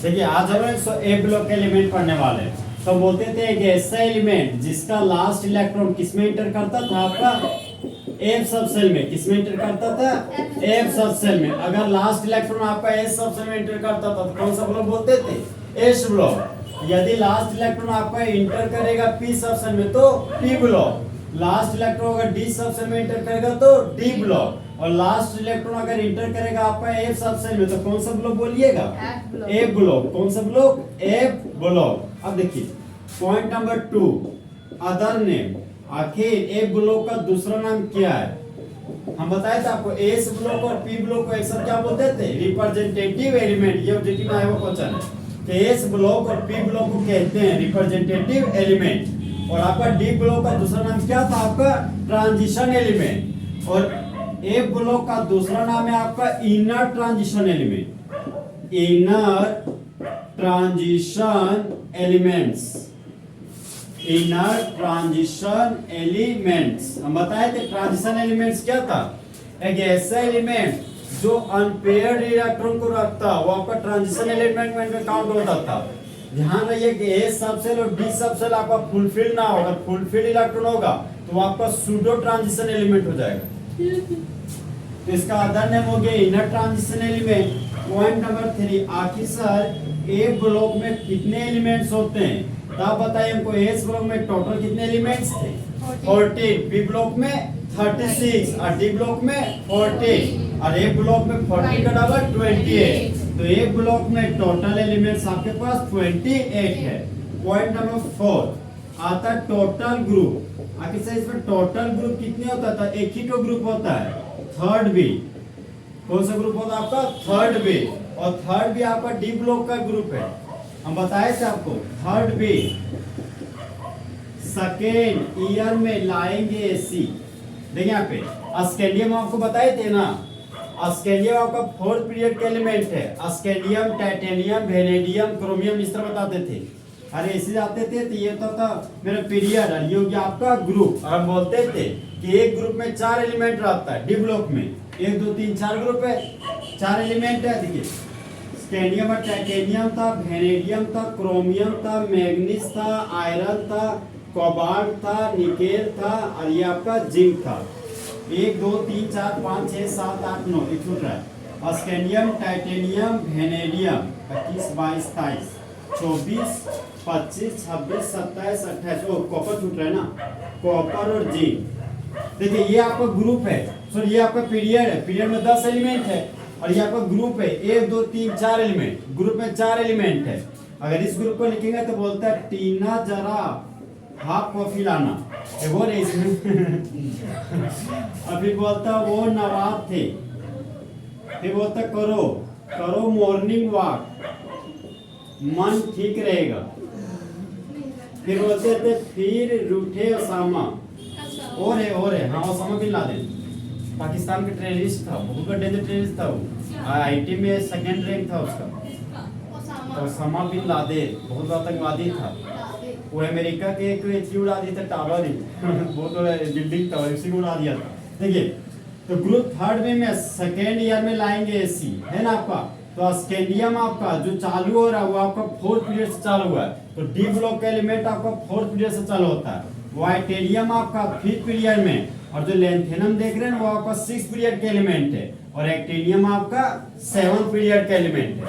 देखिए आज हम ए ब्लॉक के एलिमेंट पढ़ने वाले हैं। तो बोलते थे एक ऐसा एलिमेंट जिसका लास्ट इलेक्ट्रॉन किसमें इंटर करता था, आपका एफ सब सेल में। किसमें इंटर करता था? एफ सब सेल में। अगर लास्ट इलेक्ट्रॉन आपका एस सब सेल में इंटर करता था तो कौन सा ब्लॉक बोलते थे? S block. यदि लास्ट इलेक्ट्रॉन आपका इंटर करेगा पी सब सेल में तो पी ब्लॉक। लास्ट इलेक्ट्रॉन अगर डी सब सेल में इंटर करेगा तो डी ब्लॉक। और लास्ट इलेक्ट्रॉन अगर इंटर करेगा आपका एफ सब सेल में तो कौन सा ब्लॉक बोलिएगा? F block. कौन सा ब्लॉक? F block. अब देखिए पॉइंट नंबर 2, अदर नेम। आखिर एफ ब्लॉक का दूसरा नाम क्या है? हम बताए थे आपको एस ब्लॉक और पी ब्लॉक को एक साथ क्या बोलते थे? Representative element. ये ऑब्जेक्टिव में आया हुआ क्वेश्चन है कि एस ब्लॉक और पी ब्लॉक को कहते हैं रिप्रेजेंटेटिव एलिमेंट। और आपका डी ब्लॉक का दूसरा नाम क्या था? आपका ट्रांजिशन एलिमेंट। और एफ ब्लॉक का दूसरा नाम है आपका inner transition element. Inner transition elements. Inner transition elements. हम बताए थे ट्रांजिशन एलिमेंट्स क्या था? एक ऐसा एलिमेंट जो अनपेयर्ड इलेक्ट्रॉन को रखता वो आपका ट्रांजिशन एलिमेंट में काउंट होता था। ध्यान रखिए कि ए सबसेल और डी सबसेल आपका फुलफिल ना होगा। फुलफिल इलेक्ट्रॉन होगा तो वो आपका सूडो ट्रांजिशन एलिमेंट हो जाएगा। तो इसका अदर नेम हो गया inner transition element. Point number 3, आखिर सर ए ब्लॉक में कितने एलिमेंट्स होते हैं? तो आप बताइए हमको एस ब्लॉक में टोटल कितने एलिमेंट्स थे? 14। बी ब्लॉक में 36 और डी ब्लॉक में 40 और ए ब्लॉक में 40 का डबल 28। तो ए ब्लॉक में टोटल एलिमेंट्स आपके पास 28 है। पॉइंट नंबर 4 आता टोटल ग्रुप। आखिर सर इसमें टोटल ग्रुप कितने होता था? एक ही तो ग्रुप होता है, थर्ड बी। कौन सा ग्रुप होता है आपका? Third B. और थर्ड बी आपका डी ब्लॉक का ग्रुप है। हम बताए थे आपको थर्ड बी सेकेंड ईयर में लाएंगे एसी। देखिए यहाँ पे अस्केंडियम आपको बताए थे ना। अस्केंडियम आपका 4th पीरियड का एलिमेंट है। अस्केंडियम, टाइटेनियम, वेनेडियम, क्रोमियम इस तरह बताते थे। अरे ऐसे जाते थे तो ये तो था मेरा पीरियड और ये हो गया आपका ग्रुप। और हम बोलते थे कि एक ग्रुप में 4 एलिमेंट रहता है डी ब्लॉक में। 1 2 3 4 ग्रुप है, 4 एलिमेंट है। देखिए स्कैंडियम और टाइटेनियम था, वेनेडियम था, क्रोमियम था, मैग्नीज था, आयरन था, कोबाल्ट था, निकेल था और ये आपका जिंक था। 1 2 3 4 5 6 7 8 9 एक छूट रहा है। Scandium, titanium, vanadium 25 22 23 24 25 26 27 28। ओ कॉपर छूट रहा है ना, कॉपर और जिंक। देखिए ये आपका ग्रुप है। सो ये आपका पीरियड है। पीरियड में 10 एलिमेंट है और ये आपका ग्रुप है 1 2 3 4 एलिमेंट। ग्रुप में 4 एलिमेंट है। अगर इस ग्रुप को लिखेंगे तो बोलता है टीना जरा हाफ कॉफी लाना। वो रे इसमें अभी बोलता वो नवाब थे। फिर बोलता करो करो मॉर्निंग वॉक, मन ठीक रहेगा। फिर बोलते थे फिर रूठे ओसामा। और है हाँ ओसामा बिन लादेन पाकिस्तान का टेररिस्ट था, बहुत बड़ा डेंजर टेररिस्ट था वो। आईटी में सेकंड रैंक था उसका। ओसामा बिन लादेन बहुत बड़ा आतंकवादी था। वो अमेरिका के एक एथली उड़ा दिया था, टावर ही बहुत बड़ा बिल्डिंग था उसी को उड़ा दिया था। देखिए तो ग्रुप थर्ड में सेकेंड ईयर में लाएंगे एसी है ना आपका। तो स्कैंडियम आपका जो चालू हो रहा है वो आपका 4th पीरियड से चालू हुआ है। तो डी ब्लॉक का एलिमेंट आपका 4th पीरियड से चालू होता है। वाइटेरियम आपका 5th पीरियड में। और जो लेंथेनम देख रहे हैं वो आपका 6th पीरियड का एलिमेंट है। और एक्टिनियम आपका 7th पीरियड का एलिमेंट है।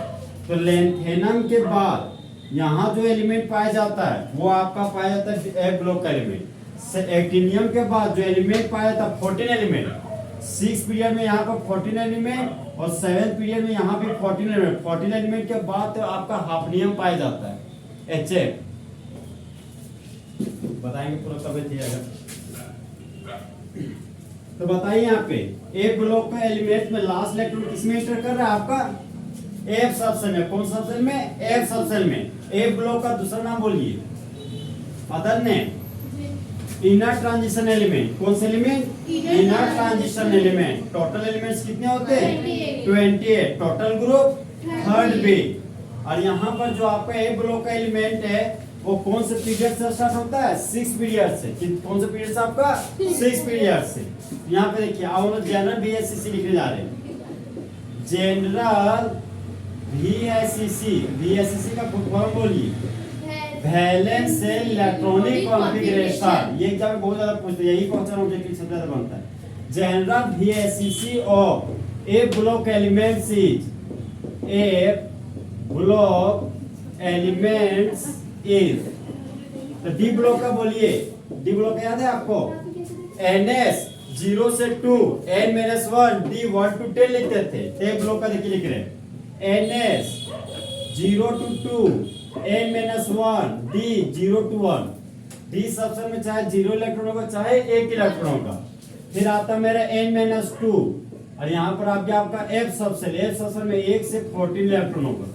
तो लेंथेनम के बाद यहाँ जो एलिमेंट पाया जाता है वो आपका पाया जाता है एफ ब्लॉक का एलिमेंट। एक्टिनियम के बाद जो एलिमेंट पाया जाता है 14 एलिमेंट। 6th पीरियड में यहाँ पर 14 एलिमेंट और 7th पीरियड में यहाँ भी 14 एलिमेंट। 14 एलिमेंट के बाद तो आपका हाफनियम पाया जाता है एचएफ। बताएंगे पूरा कब दिया। तो बताइए यहाँ पे ए ब्लॉक का एलिमेंट में लास्ट इलेक्ट्रॉन किसमें इंटर कर रहा है? आपका एफ सब सेल में। कौन सब सेल में? एफ सब सेल में। ए ब्लॉक का दूसरा नाम बोलिए। Other name inner transition element. कौन से element? Inner transition element. Total elements कितने होते हैं? 28। Total group third B. और यहाँ पर जो आपका ए ब्लॉक का एलिमेंट है वो कौन से पीरियड से स्टार्ट होता है? 6th पीरियड से। कौन से पीरियड से? आपका 6th पीरियड से। यहाँ पे देखिए आप जनरल बीएससी लिखने जा रहे हैं। जनरल VSEC का फुल फॉर्म बोलिए। Valence shell electronic configuration. ये एग्जाम में बहुत ज्यादा पूछते हैं, यही क्वेश्चन ऑब्जेक्टिव सबसे ज्यादा बनता है। General VSEC of A block elements is तो डी ब्लॉक का बोलिए। डी ब्लॉक याद है आपको? NS 0 से 2 N-1 D 1 to 10 लिखते थे। टे ब्लॉक का देखिए लिख रहे हैं NS 0 to 2 N-1 D 0 to 1। D subset में चाहे 0 इलेक्ट्रॉन होगा चाहे 1 इलेक्ट्रॉन होगा। फिर आता मेरा N-2 और यहाँ पर आपका F सबसेट में 1 से 14 इलेक्ट्रॉन होगा।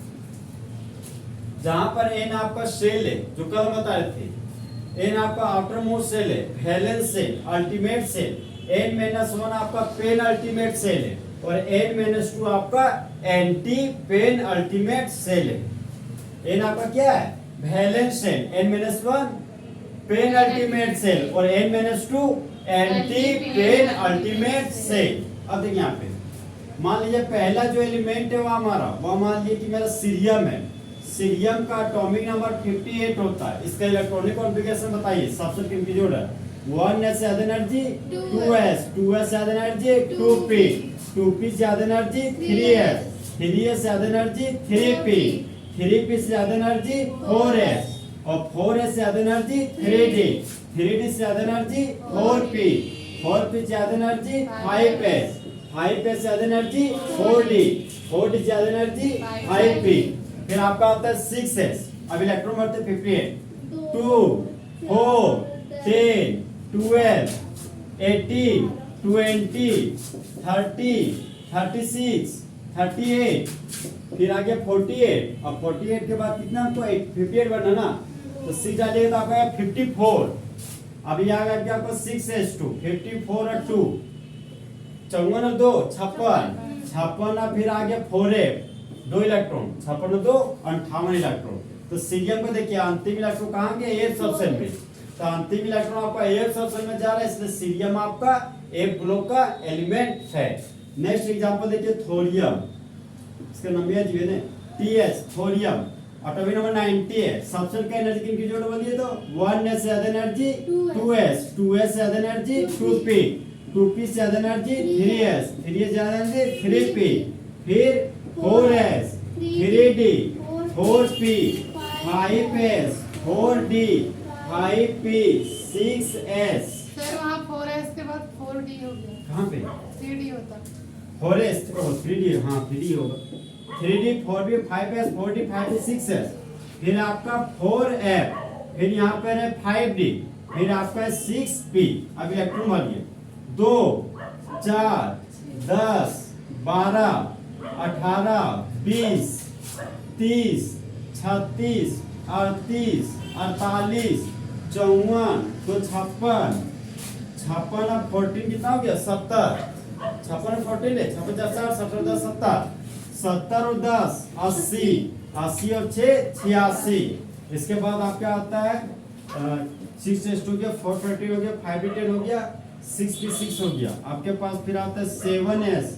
जहां पर N आपका शेल है, जो कल बता रहे थे, N आपका आउटर मोस्ट सेल है, valence shell, ultimate shell. N-1 आपका पेन अल्टीमेट सेल है और N-2 आपका एंटी पेन अल्टीमेट सेल है। N आपका क्या है? Valence shell, N-1 pen ultimate shell और N-2 anti pen ultimate cell. अब देखिए यहाँ पे मान लीजिए पहला जो एलिमेंट है वो हमारा, वो मान लीजिए कि मेरा सीरियम है। सीरियम का एटॉमिक नंबर 58 होता है। इसका इलेक्ट्रॉनिक कॉन्फ़िगरेशन बताइए। सबसे कीमती जोड़ है 1s से ज्यादा एनर्जी 2s, 2s से ज्यादा एनर्जी 2p, 2p से ज्यादा एनर्जी 3s, 3s से ज्यादा एनर्जी 3p, 3p से ज्यादा एनर्जी 4s और 4s से ज्यादा एनर्जी 3d, 3d से ज्यादा एनर्जी 4p, 4p से ज्यादा एनर्जी 5s, 5s से ज्यादा एनर्जी 4d, 4d से ज्यादा एनर्जी 5p। फिर आपका आता है 6s। अब इलेक्ट्रॉन बढ़ते 58, 2, 4, 10, 12, 18, 20, 30, 36, 38, फिर आगे 48। अब 48 के बाद कितना हमको 58 बढ़ना ना, तो 6 डालिएगा तो आपका 54। अभी आ गया आपका 6s2, 54 और 2, 54 और 2 56, 56 फिर आगे 4f 2 इलेक्ट्रॉन, 56 और 2 58 इलेक्ट्रॉन। तो सीरियम को देखिए अंतिम इलेक्ट्रॉन कहाँ गया? एफ सबसेल में। तो अंतिम इलेक्ट्रॉन आपका एफ सबसेल में जा रहा है, इसलिए सीरियम आपका एफ ब्लॉक का एलिमेंट है। नेक्स्ट एग्जांपल देखिए थोरियम। इसका नाम है जी ने TS थोरियम, एटॉमिक नंबर 90 है। सबसेल का एनर्जी किनकी जोड़ बोलिए तो 1s से ज्यादा एनर्जी 2s, 2s से ज्यादा एनर्जी 2p, 2p से ज्यादा एनर्जी 3s, 3s से ज्यादा एनर्जी 3p, फिर 4s, 3d, 4p, 5s, 4d, 5p, 6s। Sir वहाँ 4s के बाद 4d हो गया। कहाँ पे? 3d होता। 4s तो 3d, हाँ 3d होगा। 3d, 4p, 5s, 4d, 5p, 6s। फिर आपका 4f, फिर यहाँ पर है 5d, फिर आपका है 6p। अब इलेक्ट्रॉन वाली 2, 4, 10, 12, 18, 20, 30, 36, 38, 48, 54, तो 56, 56 और 14 कितना हो गया? 70, 56 और 14 है 56, 60, 70, 10, 70, 70 और 10 80, 80 और 6 86। इसके बाद आपका आता है 6s2 हो गया, 430 हो गया, 5d10 हो गया, 66 हो गया। आपके पास फिर आता है 7s,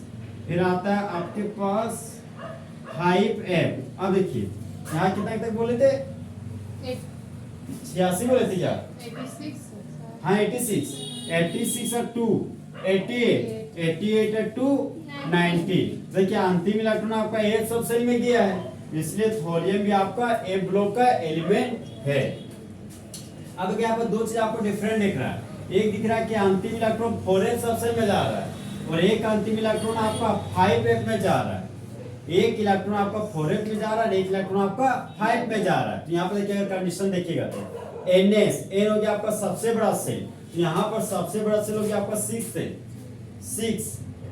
फिर आता है आपके पास 5f। अब देखिए यहाँ कितना तक बोले थे? 86 बोले थे क्या? 86। हाँ 86, 86 और 2 88, 88 और 2 90। देखिए अंतिम इलेक्ट्रॉन आपका एफ सबसेल में गया है, इसलिए थोरियम भी आपका एफ ब्लॉक का एलिमेंट है। अब क्या आपको दो चीज आपको डिफरेंट दिख रहा है। एक दिख रहा है कि अंतिम इलेक्ट्रॉन 4s सबसेल में जा रहा है और एक अंतिम इलेक्ट्रॉन आपका 5f में जा रहा है। एक इलेक्ट्रॉन आपका 4f में जा रहा है, एक इलेक्ट्रॉन आपका 5 में जा रहा है। तो यहाँ पर देखिएगा कंडीशन देखिएगा तो NS N हो गया आपका सबसे बड़ा सेल, तो यहाँ पर सबसे बड़ा सेल हो गया आपका 6 सेल, 6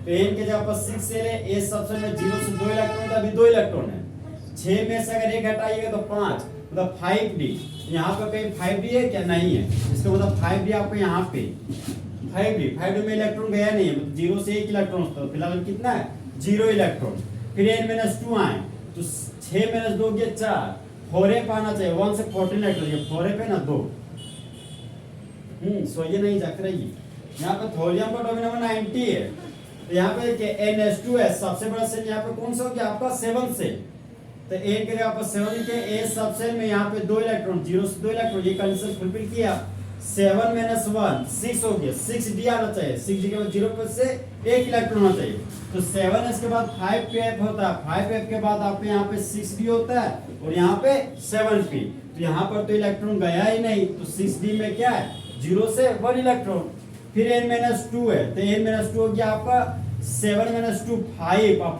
तो N के जगह पर 6 सेल है। A सबसेल में 0 से 2 इलेक्ट्रॉन, अभी 2 इलेक्ट्रॉन है। 6 में से अगर एक हटाइएगा तो 5, मतलब 5d। यहाँ पर कहीं 5d है क्या? नहीं है। इसका मतलब 5d आपको यहाँ पे 5d में इलेक्ट्रॉन गया नहीं है, मतलब 0 से 1 इलेक्ट्रॉन होता है। फिलहाल कितना है? 0 इलेक्ट्रॉन। फिर N-2 आए तो 6 - 2 गया 4, 4f आना चाहिए, 1 से 14 इलेक्ट्रॉन, 4f है ना 2। सोइए नहीं जाकर रहिए। यहाँ पे थोरियम का एटॉमिक नंबर 90 है, तो यहाँ पे NS2 है सबसे बड़ा सेल। यहाँ पे कौन सा हो गया आपका? 7 सेल। तो ए के आपस 7 लिखे, ए सबसेल में यहाँ पे 2 इलेक्ट्रॉन, 0 से 2 इलेक्ट्रॉन, ये कंडीशन फुलफिल किया। 7 - 1 6 हो गया, 6d आना चाहिए, 6d के बाद 0 पर से 1 इलेक्ट्रॉन होना चाहिए। तो 7s के बाद 5p होता है, 5p के बाद आपके यहाँ पे 6d होता है और यहाँ पे 7p। तो यहाँ पर तो इलेक्ट्रॉन गया ही नहीं, तो 6d में क्या है, 0 से 1 इलेक्ट्रॉन। फिर n-2 है, तो n-2 हो गया आपका 7 - 2 5 और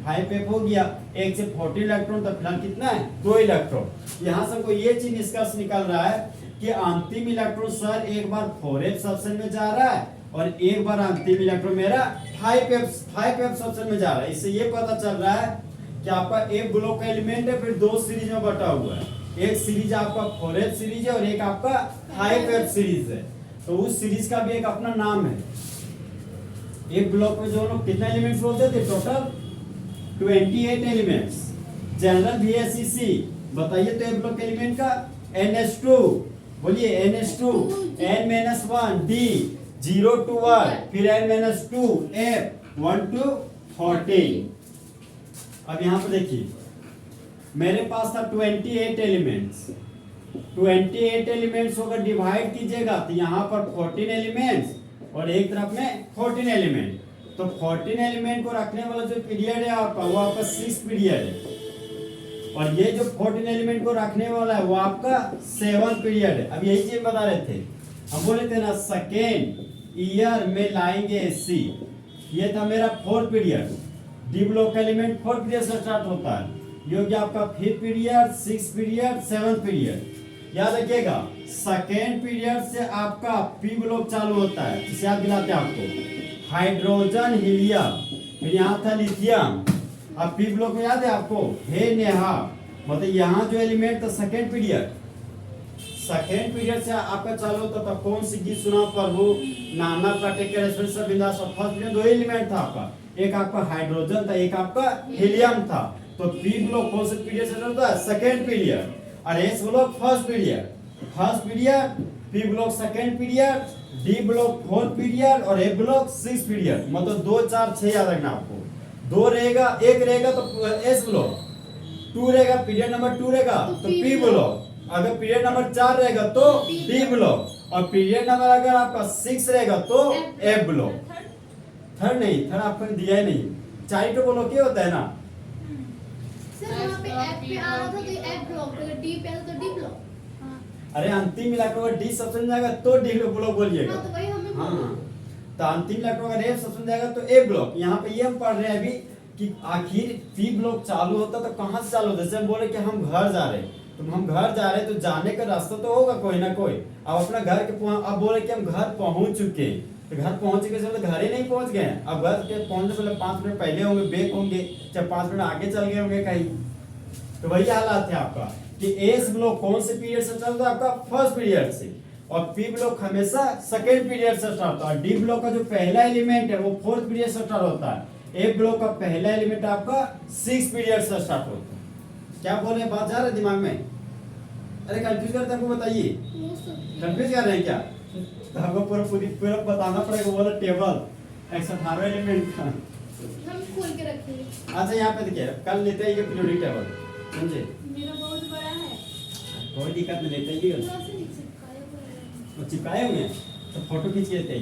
5p हो गया, 1 से 40 इलेक्ट्रॉन, तो फिलहाल कितना है, 2 इलेक्ट्रॉन। यहाँ से हमको ये चीज निष्कर्ष निकल रहा है कि अंतिम इलेक्ट्रॉन सर एक बार 4f सबसेल में जा रहा है और एक बार अंतिम इलेक्ट्रॉन मेरा 5f सबसेल में जा रहा है। इससे ये पता चल रहा है कि आपका एक ब्लॉक का एलिमेंट है, फिर 2 सीरीज में बटा हुआ है। एक सीरीज आपका 4f सीरीज है और एक आपका 5f सीरीज है। तो उस सीरीज का भी एक अपना नाम है। एक ब्लॉक में जो लोग कितने एलिमेंट्स बोलते थे, टोटल 28 एलिमेंट्स। जनरल VSEC बताइए तो एक ब्लॉक एलिमेंट का NH2, बोलिए NH2, n-1 D 0 to 1, फिर n-2 F 1 to 14। अब यहाँ पे देखिए मेरे पास था 28 एलिमेंट्स, 28 एलिमेंट्स होकर डिवाइड कीजिएगा तो यहाँ पर 14 एलिमेंट्स और एक तरफ में 14 एलिमेंट। तो 14 एलिमेंट को रखने वाला जो पीरियड है आपका वो आपका 6 पीरियड है और ये जो 14 एलिमेंट को रखने वाला है वो आपका 7 पीरियड है। अब यही चीज बता रहे थे, हम बोले थे ना सेकेंड ईयर में लाएंगे सी। ये था मेरा 4 period, D block element 4 period से स्टार्ट होता है। ये हो गया आपका 5th period, 6th period, 7th period. याद रखिएगा सेकेंड पीरियड से आपका पी ब्लॉक चालू होता है, जिसे याद दिलाते हैं आपको हाइड्रोजन हीलियम, फिर यहाँ था लिथियम। अब पी ब्लॉक में याद है आपको हे नेहा, मतलब यहाँ जो एलिमेंट था सेकेंड पीरियड से आपका चालू होता था। कौन सी गीत सुना प्रभु, Nana Patekar, first period 2 element था आपका, एक आपका हाइड्रोजन था, एक आपका हीलियम था। तो पी ब्लॉक कौन से पीरियड से होता है, सेकेंड पीरियड, और S block first period, P block second period, D block 4th period और ए ब्लॉक 6th पीरियड। मतलब 2 4 6 याद रखना आपको। 2 रहेगा, 1 रहेगा तो एस ब्लॉक, 2 रहेगा पीरियड नंबर 2 रहेगा तो पी ब्लॉक, अगर पीरियड नंबर 4 रहेगा तो डी ब्लॉक, और पीरियड नंबर अगर आपका 6 रहेगा तो एफ ब्लॉक। थर्ड नहीं, थर्ड आपको दिया ही नहीं, 4 तो ब्लॉक ही होता है ना सर। वहाँ पे एफ पे आ रहा था तो एफ ब्लॉक, अगर डी पे आता तो डी ब्लॉक। अरे अंतिम इलेक्ट्रॉन अगर डी सबसे जाएगा तो डी ब्लॉक बोलिएगा। हाँ तो वही हमें हाँ, तो अंतिम इलेक्ट्रॉन अगर एफ सबसे जाएगा तो ए ब्लॉक। यहाँ पे ये हम पढ़ रहे हैं अभी कि आखिर पी ब्लॉक चालू होता तो कहाँ से चालू होता। जैसे हम बोले कि हम घर जा रहे हैं, तो हम घर जा रहे हैं तो जाने का रास्ता तो होगा कोई ना कोई। अब अपना घर के अब बोले कि हम घर पहुंच चुके हैं, तो घर पहुंच के तो घर ही नहीं पहुंच गए। अब घर के पहुंचने से 5 मिनट पहले होंगे, बेक होंगे, चाहे 5 मिनट आगे चल गए होंगे कहीं। तो वही हालात है आपका कि एस ब्लॉक कौन से पीरियड से चलता है, आपका फर्स्ट पीरियड से, और पी ब्लॉक हमेशा सेकेंड पीरियड से स्टार्ट होता है। डी ब्लॉक का जो पहला एलिमेंट है वो 4th पीरियड से स्टार्ट होता है। ए ब्लॉक का पहला एलिमेंट आपका 6th पीरियड से स्टार्ट होता है। क्या बोल रहे हैं, बात जा रहा है दिमाग में? अरे कंफ्यूज करते हैं, हमको बताइए, कंफ्यूज कर रहे हैं क्या? तो हमको पूरा बताना पड़ेगा। वो टेबल 118 एलिमेंट का हम खोल के रखेंगे। अच्छा यहाँ पे देखिए, कल लेते हैं ये पीरियोडिक टेबल, समझे? मेरा बहुत बड़ा है, कोई दिक्कत नहीं, लेते ही थोड़ा सा नीचे चिपकाए हुए हैं। वो चिपकाए हुए हैं तो फोटो खींच के लेते हैं।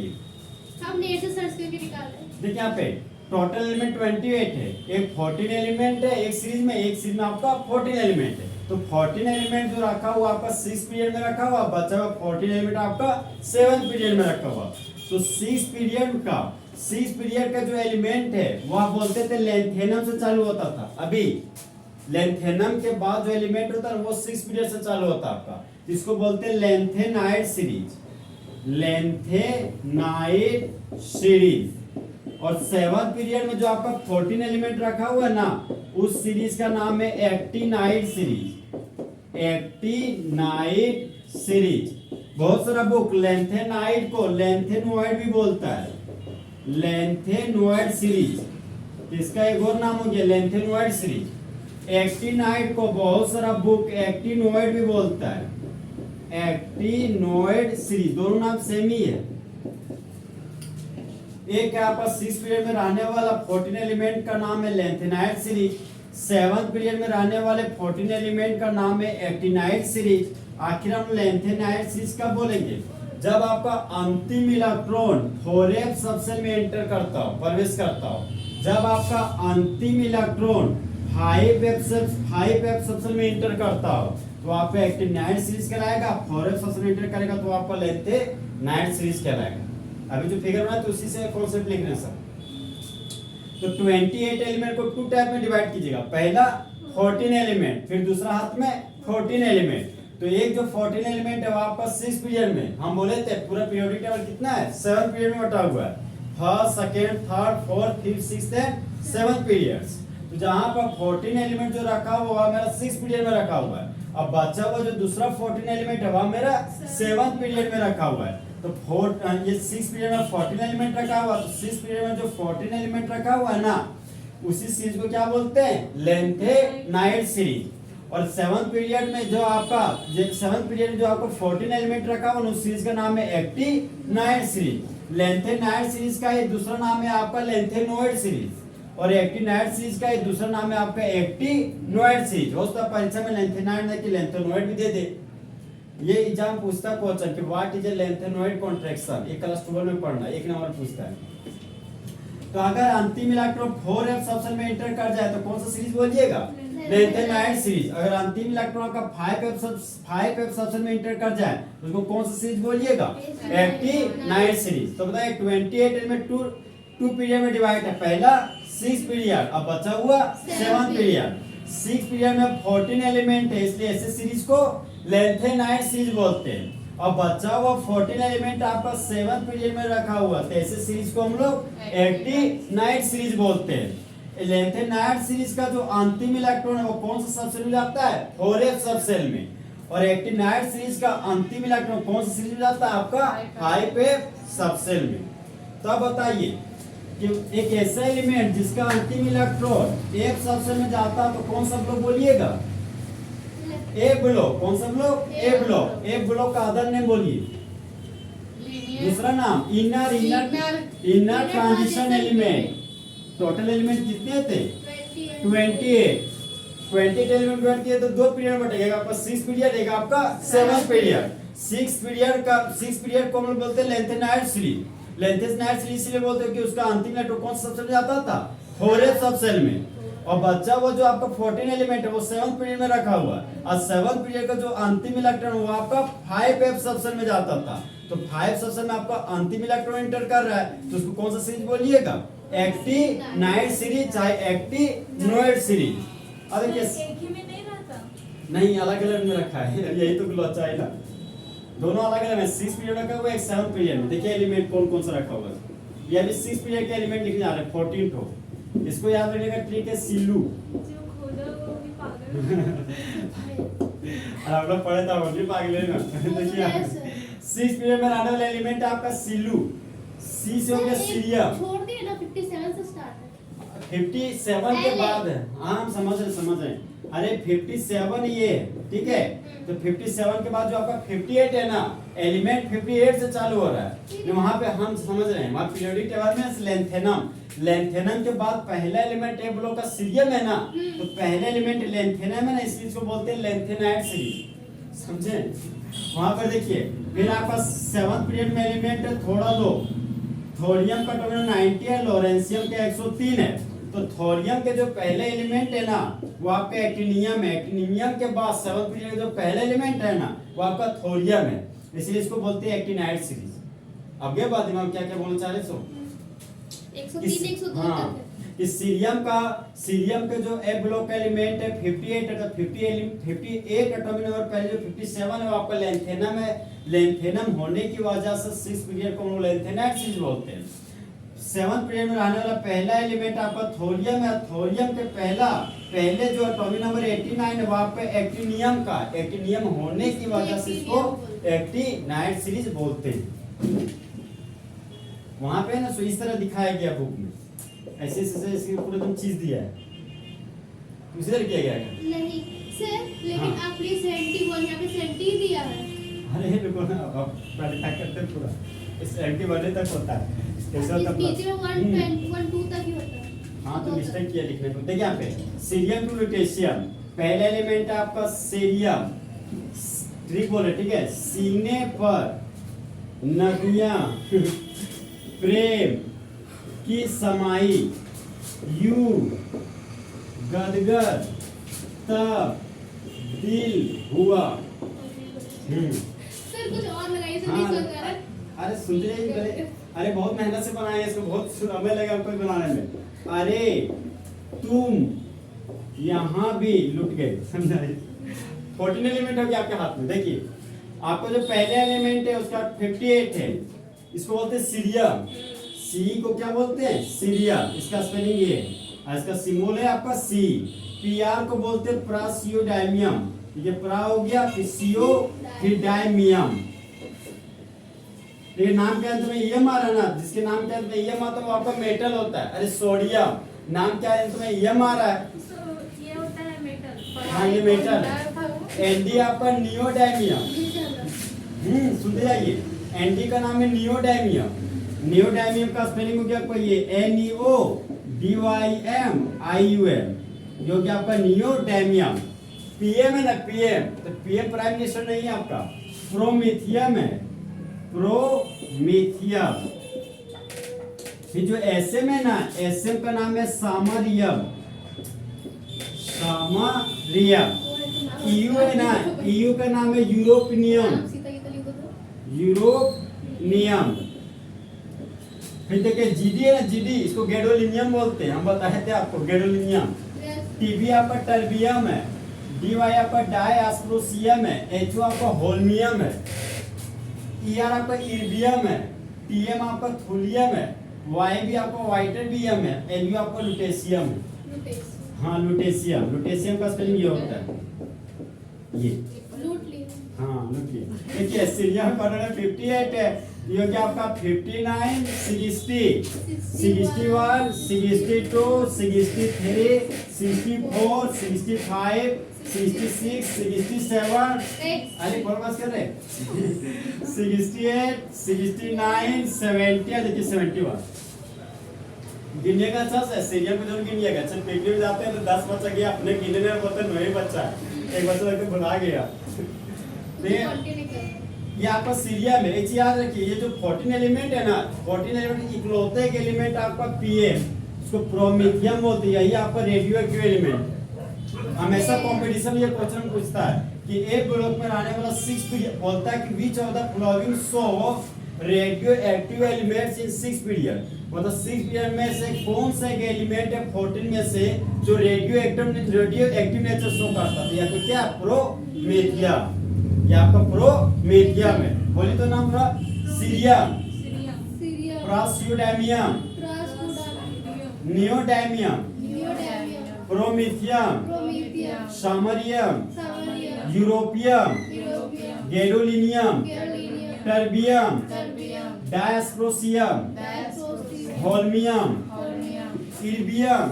हम नेट से सर्च करके निकाल रहे हैं। देखिए यहाँ पे टोटल एलिमेंट 28 है, एक 14 एलिमेंट है एक सीरीज में आपका 14 एलिमेंट है। तो 14 एलिमेंट जो रखा हुआ आपका 6 पीरियड में रखा हुआ, बचा हुआ 14 एलिमेंट आपका 7 पीरियड में रखा हुआ। तो 6 पीरियड का जो एलिमेंट है वो आप बोलते थे लेंथेनम से चालू होता था। अभी लेंथेनम के बाद जो एलिमेंट होता है वो 6 पीरियड से चालू होता है आपका, इसको बोलते हैं लेंथेनाइड सीरीज। और 7th पीरियड में जो आपका 14 एलिमेंट रखा हुआ है ना, उस सीरीज का नाम है एक्टिनाइड सीरीज। बहुत सारा बुक लेंथेनाइड को लेंथेनोइड भी बोलता है, लेंथेनोइड सीरीज। इसका एक और नाम हो गया लेंथेनोइड सीरीज। एक्टिनाइड को बहुत सारा बुक एक्टिनोइड भी बोलता है, एक्टिनोइड सीरीज, दोनों नाम सेम ही है। एक है आपका 6 पीरियड में रहने वाला 14 एलिमेंट का नाम है लेंथेनाइड सीरीज, सेवंथ पीरियड में रहने वाले 14 एलिमेंट का नाम है एक्टिनाइड सीरीज। आखिर हम लेंथेनाइड सीरीज कब बोलेंगे? जब आपका अंतिम इलेक्ट्रॉन 4f सबसेल में एंटर करता हो, प्रवेश करता हो। जब आपका अंतिम इलेक्ट्रॉन 5f सबसेल में एंटर करता हो तो आपका एक्टिनाइड सीरीज कहलाएगा। 4f सबसेल में एंटर करेगा तो आपका लेंथेनाइड सीरीज कहलाएगा। अभी जो फिगर बना तो उसी से कॉन्सेप्ट लिख रहे हैं सब। तो 28 एलिमेंट को 2 टाइप में डिवाइड कीजिएगा। पहला 14 एलिमेंट, फिर दूसरा हाथ में 14 एलिमेंट। तो एक जो 14 एलिमेंट है वो आपका 6 पीरियड में, हम बोले थे पूरा पीरियोडिक टेबल कितना है? 7 पीरियड में बटा हुआ है। First, second, third, fourth, fifth, sixth and 7 periods. तो जहां पर 14 एलिमेंट जो रखा हुआ मेरा 6 पीरियड में रखा हुआ है। अब बचा हुआ जो दूसरा 14 एलिमेंट है वह मेरा 7 पीरियड में रखा हुआ है। तो ये 6 पीरियड में 14 एलिमेंट रखा हुआ, तो 6 पीरियड में जो 14 एलिमेंट रखा हुआ है ना, उसी सीरीज को क्या बोलते हैं? Lanthanide series. और 7th पीरियड में जो आपका 7th पीरियड में जो आपको 14 एलिमेंट रखा हुआ उस सीरीज का नाम है एक्टिनाइड सीरीज। लेंथेनाइड सीरीज का ये दूसरा नाम है आपका लेंथेनोइड सीरीज। और एक्टिनाइड सीरीज का ये दूसरा नाम है आपका एक्टिनोइड सीरीज। हो सकता है परीक्षा में लेंथेनाइड नहीं कि लेंथेनोइड भी दे दे। ये एग्जाम पूछता है क्वेश्चन कि what is a lanthanoid contraction, ये क्लास 12 में पढ़ना, एक नंबर पूछता है। तो अगर अंतिम इलेक्ट्रॉन 4f सबसेल में एंटर कर जाए तो कौन सा सीरीज बोलिएगा? Lanthanide series. अगर अंतिम इलेक्ट्रॉन का 5f सबसेल में एंटर कर जाए तो उसको कौन सा सीरीज बोलिएगा? Actinide series. तो बताइए 28 एलिमेंट 2 पीरियड में डिवाइड है। पहला 6 पीरियड, अब बचा हुआ 7 पीरियड। 6 पीरियड में 14 एलिमेंट है, इसलिए ऐसे सीरीज को लेंथेनाइड सीरीज बोलते हैं। और बचा हुआ 14 एलिमेंट आपका 7 पीरियड में रखा हुआ, तो ऐसे सीरीज को हम लोग एक्टिनाइड सीरीज बोलते हैं। लेंथेनाइड सीरीज का जो अंतिम इलेक्ट्रॉन है वो कौन सा सबसेल में जाता है? 4f सबसेल में। और एक्टिनाइड सीरीज का अंतिम इलेक्ट्रॉन कौन सा सीरीज में जाता है? आपका 5f सबसेल में। तो अब बताइए कि एक ऐसा एलिमेंट जिसका अंतिम इलेक्ट्रॉन f सबसेल में जाता है तो कौन सा ब्लॉक बोलिएगा? ए ब्लॉक। कौन सा ब्लॉक? ए ब्लॉक। ए ब्लॉक का अदर नेम बोलिए, दूसरा नाम inner transition element. Total element कितने थे? 28 एलिमेंट डिवाइड किए तो 2 पीरियड में बटेगा। आपका 6 पीरियड है, आपका 7 पीरियड। 6 पीरियड को हम लोग बोलते हैं लेंथेनाइड सीरीज। लेंथेनाइड सीरीज इसलिए बोलते हैं कि उसका अंतिम इलेक्ट्रॉन कौन सा सबसेल में जाता था? 4f सबसेल में। और बच्चा वो जो आपका 14 एलिमेंट है वो 7th पीरियड में रखा हुआ है। और 7th पीरियड का जो अंतिम इलेक्ट्रॉन वो आपका 5f सबसेल में जाता था। तो 5 सबसेल में आपका अंतिम इलेक्ट्रॉन एंटर कर रहा है तो उसको कौन सा सीरीज बोलिएगा? एक्टिनाइड सीरीज, चाहे एक्टिनोइड सीरीज। अब देखिए एक ही में नहीं रहता, नहीं, अलग अलग में रखा है, यही तो ग्लोचा है ना। दोनों अलग अलग है। 6 पीरियड रखा हुआ है, 7th पीरियड में। देखिए एलिमेंट कौन कौन सा रखा हुआ है। ये अभी 6 पीरियड के एलिमेंट लिखने जा रहे हैं 14 ठो। इसको याद रखिएगा, ट्रिक है सिल्लू। जो खोदा वो भी पागल और आप लोग पढ़े था वो भी पागल है ना। देखिए 6 पीरियड में रहने वाला एलिमेंट है आपका सिल्लू। सी से हो गया सीरियम। छोड़ दिए ना, 57 से स्टार्ट है। 57 के बाद है। हाँ हम समझ रहे। अरे 57 ये है, ठीक है। तो 57 के बाद जो आपका 58 है ना, एलिमेंट 58 से चालू हो रहा है। वहां पे हम समझ रहे हैं वहां पीरियोडिक टेबल में लेंथेनम। लेंथेनम के बाद पहला एलिमेंट ए ब्लॉक का सीरियम है ना, तो पहला एलिमेंट लेंथेनम है ना, इस चीज को बोलते हैं लेंथेनाइड सीरीज। समझे? वहां पर देखिए फिर आपका 7th पीरियड में एलिमेंट है थोड़ा लो। थोरियम का टोटल 90 है, लोरेंशियम का 103 है। तो थोरियम के जो पहले एलिमेंट है ना वो आपका एक्टिनियम है। एक्टिनियम के बाद 7th पीरियड का जो पहला एलिमेंट है ना वो आपका थोरियम है, इसलिए इसको बोलते हैं एक्टिनाइड सीरीज। अब ये बात दिमाग क्या क्या बोलना चाह रहे सो 103 102 हाँ, तक इस सीरियम के जो ए ब्लॉक का एलिमेंट है 58 है। 58 एटॉमिक नंबर पहले जो 57 है वो आपका लेंथेनम है। लेंथेनम होने की वजह से 6 पीरियड को हम लेंथेनाइड सीरीज बोलते हैं। 7th पीरियड में रहने वाला पहला एलिमेंट आपका थोरियम है। थोरियम के पहले जो एटॉमिक नंबर 89 है वो आपका एक्टिनियम का। एक्टिनियम होने की वजह से इसको एक्टिनाइड सीरीज बोलते हैं। वहां पे ना इस तरह दिखाया गया बुक में, ऐसे इसकी पूरा एकदम चीज दिया है, उसी तरह किया गया है। नहीं सर, लेकिन हाँ। आपने 71 यहाँ पे 70 दिया है। अरे रुको ना, अब क्या करते हैं पूरा इस 71 तक होता है। कैसे होता है इस में 1 2 तक ही होता है। हाँ तो मिस्टेक किया लिखने को। देखिए यहाँ पे सीरियम टू लुटेशियम, पहला एलिमेंट है आपका सीरियम, ट्रिक बोले ठीक है। सीने पर नदियां प्रेम की समाई, यू गदगद तब दिल हुआ। सर कुछ और लगाइए सर, हाँ, नहीं समझ आ रहा है। अरे सुनते जाइए पहले। अरे बहुत मेहनत से बनाए हैं इसको, बहुत समय लगा हमको बनाने में। अरे तुम यहाँ भी लुट गए, समझा? 14 एलिमेंट हो गया आपके हाथ में। देखिए आपको जो पहले एलिमेंट है उसका 58 है, इसको बोलते हैं सीरियम। सी को क्या बोलते हैं? सीरियम। इसका स्पेलिंग ये है और इसका सिंबल है आपका सी। पीआर को बोलते हैं प्रासियोडाइमियम। ये प्रा हो गया, फिर सीओ, फिर डाइमियम। लेकिन नाम के अंत में ईएम आ रहा है ना, जिसके नाम के अंत में ईएम आता है वो आपका मेटल होता है। अरे सोडियम, नाम के अंत में ईएम आ रहा है, ये होता है मेटल। हाँ ये मेटल। एनडी आपका नियोडाइमियम। सुनते जाइए, एनडी का नाम है नियोडाइमियम। नियोडाइमियम का स्पेलिंग हो गया आपका ये NEODYMIUM, जो कि आपका नियोडाइमियम। पीएम है ना, पीएम, तो पीएम प्राइम मिनिस्टर नहीं है आपका, प्रोमेथियम है, प्रोमेथियम। फिर जो एसएम है ना, एसएम का नाम है सामरियम, सामरियम। ईयू है ना, ईयू का नाम है यूरोपिनियम, यूरोपिनियम। फिर देखिए जीडी है ना, जीडी, इसको गैडोलिनियम बोलते हैं, हम बताए थे आपको गैडोलिनियम। टीबी आपका टर्बियम है, डीवाई आपका डायस्प्रोसियम है, एचओ आपका होल्मियम है, ईआर आपका इर्बियम है, टीएम आपका थुलियम है, वाई भी आपका वाइटरबियम है, एलयू आपका लुटेशियम है। हाँ लुटेशियम, लुटेशियम का स्पेलिंग ये होता है, ये लूट लिया। हाँ लुट लिया। देखिए सीरियम का नंबर 58 है, ये क्या आपका 59, 60, 61, 62, 63, 64, 65, 66, 67, अरे कौन बात कर रहे? 68, 69, 70, देखिए 71। गिनने का अच्छा है, सीरियम को जरूर गिनिएगा। अच्छा पिकनिक में जाते हैं तो 10 बच्चा गया, अपने गिनने में बोलते हैं 9 बच्चा है, एक बच्चा लगता भुला गया। ये आपका सीरियम है, एक चीज याद रखिए, ये जो 14 एलिमेंट है ना, 14 एलिमेंट इकलौते एक एलिमेंट आपका पीएम, इसको प्रोमेथियम बोलते हैं, ये आपका रेडियो एक्टिव एलिमेंट। हमेशा कंपटीशन ये क्वेश्चन पूछता है कि एक ग्रुप में आने वाला 6 पीरियड बोलता है कि which of the following show radio active elements in 6 period, मतलब 6 पीरियड में से कौन सा एक एलिमेंट है 14 में से जो रेडियो एक्टिव नेचर शो करता है? या तो क्या प्रोमेथियम, या आपका प्रोमेथियम है। बोली तो नाम रहा cerium, praseodymium, neodymium, promethium, samarium, europium, gadolinium, terbium, dysprosium, holmium, erbium,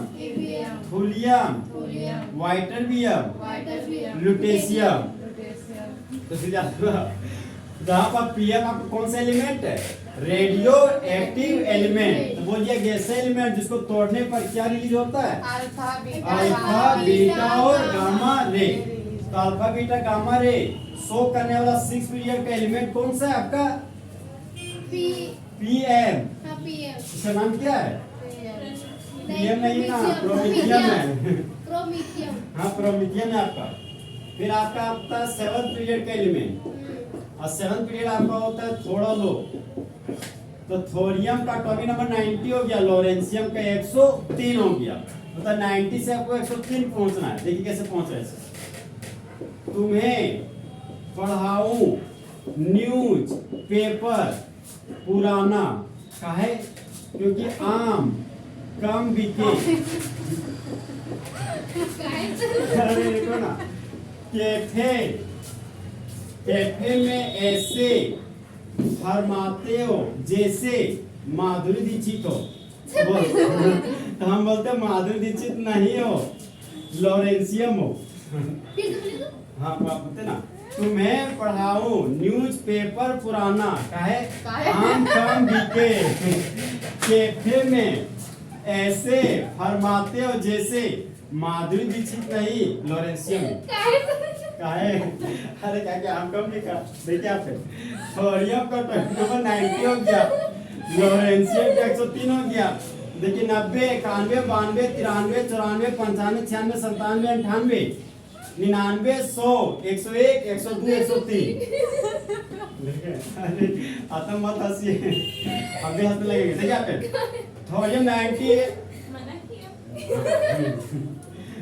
thulium, ytterbium, lutetium. तो जहाँ पर पीएम आपको कौन सा एलिमेंट है? Radioactive element. तो बोलिए गैसे एलिमेंट जिसको तोड़ने पर क्या रिलीज होता है? अल्फा बीटा और गामा रे। तो alpha beta gamma ray show करने वाला 6 पीरियड का एलिमेंट कौन सा है आपका? पीएम। इसका नाम क्या है? पीएम नहीं ना, प्रोमेथियम है। हाँ प्रोमेथियम है आपका। फिर आपका आता है 7th पीरियड का एलिमेंट, और 7th पीरियड आपका होता है थोड़ा लो। तो थोरियम का टॉपिक नंबर 90 हो गया, लॉरेंसियम का 103 हो गया। मतलब 90 से आपको 103 पहुंचना है। देखिए कैसे पहुंच रहे हैं। तुम्हें पढ़ाऊं न्यूज पेपर पुराना, काहे? क्योंकि आम कम बिके। अरे देखो ना, कैफे में ऐसे फरमाते हो जैसे माधुरी दीक्षित हो। तो हम बोलते हैं माधुरी दीक्षित नहीं हो, लॉरेंसियम हो। हाँ बोलते ना, तुम्हें पढ़ाऊं न्यूज पेपर पुराना, काहे? आम कम बिके। कैफे में ऐसे फरमाते हो जैसे माधुरी दीक्षित नहीं लॉरेंसियम। काहे अरे क्या क्या हम कम लिखा देखिए आप थोरियम का 90 हो गया, लॉरेंसियम का 103 हो गया। देखिए 90 91 92 93 94 95 96 97 98 99 100 101 102 103। आता मत हंसिए अभी हंसने लगेगा। देखिए आप थोरियम 90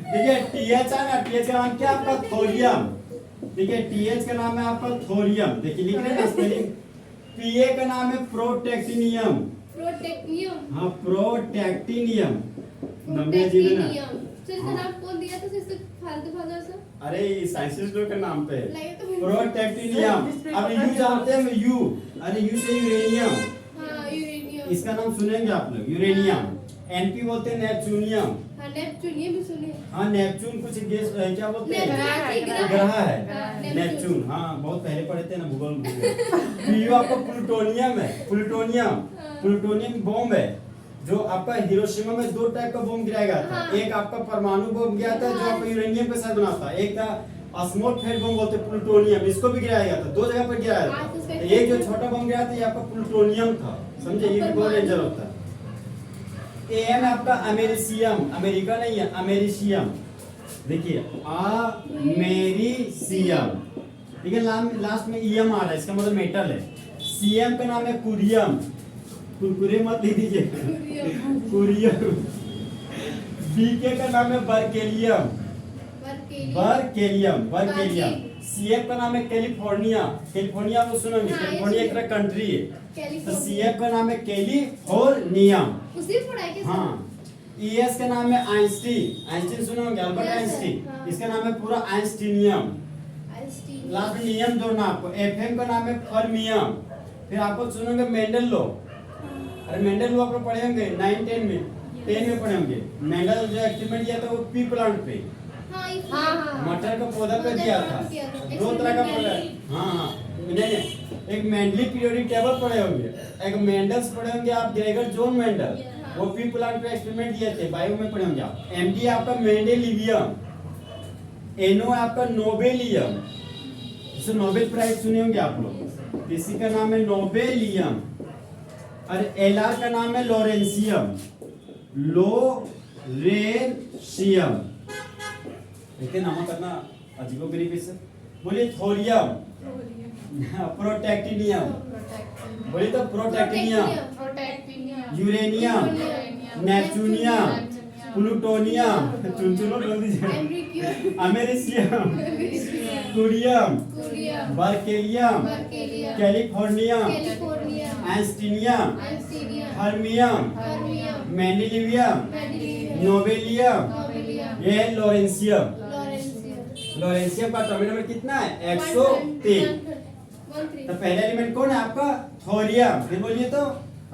देखिए टीएच है ना, टीएच का नाम क्या आपका थोरियम। देखिए टीएच का नाम है आपका थोरियम। देखिए लिख रहे हैं ना स्पेलिंग। पीए का नाम है प्रोटेक्टिनियम। प्रोटेक्टिनियम। हाँ प्रोटेक्टिनियम नंबर जी में ना। सर इसका नाम कौन दिया था? इससे फालतू फालतू ऐसा? अरे साइंटिस्ट लोग के नाम पे लगे तो मैंने- प्रोटेक्टिनियम। अब यू जानते हैं यू, अरे यू से यूरेनियम। हाँ यूरेनियम। इसका नाम सुनेंगे आप लोग यूरेनियम। एनपी बोलते हैं नेपच्यूनियम। हाँ नेपच्यून भी सुने। हाँ नेपच्यून कुछ गैस क्या बोलते हैं, नेपच्यून ग्रह हाँ, है नेपच्यून। हाँ बहुत पहले पढ़े थे ना भूगोल में। पीयू आपका प्लूटोनियम है, प्लूटोनियम। प्लूटोनियम बॉम्ब है जो आपका हिरोशिमा में 2 टाइप का बॉम्ब गिराया गया था। हाँ। एक आपका परमाणु बॉम्ब गया था जो आपका यूरेनियम के साथ बना था, एक था स्मॉल फेट बॉम्ब बोलते हैं प्लूटोनियम, इसको भी गिराया गया था। 2 जगह पर गिराया था। एक जो छोटा बॉम्ब गिराया था ये आपका प्लूटोनियम था, समझे, ये भी बहुत डेंजर होता है। एम आपका अमेरिशियम, अमेरिका नहीं है अमेरिशियम। देखिए अमेरिशियम, ठीक है, लास्ट में ईएम आ रहा है, इसका मतलब मेटल है। सीएम का नाम है कुरियम, कुरकुरे मत लिख दीजिए कुरियम। बीके का नाम है बर्केलियम, बर्केलियम बर्केलियम। सीएफ का नाम है कैलिफोर्निया, कैलिफोर्निया आप सुनोगे, हाँ, कैलिफोर्निया एक कंट्री है। तो कैलिफोर्निया। सीएफ का नाम है कैलिफोर्नियम। उसी में पढ़ा है क्या? हाँ ईएस का नाम है आइंस्टीन, आइंस्टीन सुनोगे, अल्बर्ट Yes, आइंस्टीन। हाँ। इसका नाम है पूरा आइंस्टीनियम। आइंस्टीन। लास्ट में नियम जोड़ना आपको। एफएम का नाम है फर्मियम। फिर आपको सुनोगे मेंडल लॉ। अरे मेंडल लॉ आप लोग पढ़े होंगे 9 10 में, 10 में पढ़े होंगे। मेंडल जो एक्सपेरिमेंट किया था वो पी प्लांट पे, हाँ ये हाँ। मटर का पौधा पे दिया था। किया था। 2 तरह का पौधा है। हाँ हाँ नहीं, एक मेंडली पीरियोडिक टेबल पढ़े होंगे, एक मेंडल्स पढ़े होंगे आप, ग्रेगर जोन मेंडल, वो पी प्लांट पे एक्सपेरिमेंट किए थे, बायो में पढ़े होंगे आप। एमडी आपका मेंडेलिवियम, एनो आपका नोबेलियम, जिसे नोबेल प्राइज सुने होंगे आप लोग, इसी का नाम है नोबेलियम। और एलआर का नाम है लॉरेंसियम, लोरेंसियम। देखिए नाम करना अजीबोगरीब से। बोलिए थोरियम, प्रोटेक्टिनियम, बोलिए तो प्रोटेक्टिनियम, यूरेनियम, नेपच्यूनियम, प्लूटोनियम, चुनचुनो बोल दीजिए, americium, curium, berkelium, californium, einsteinium, fermium, mendelevium, nobelium, ये है लॉरेंसियम। लॉरेंसियम का एटॉमिक नंबर कितना है? 103। तो पहला एलिमेंट कौन है आपका? थोरियम। फिर बोलिए तो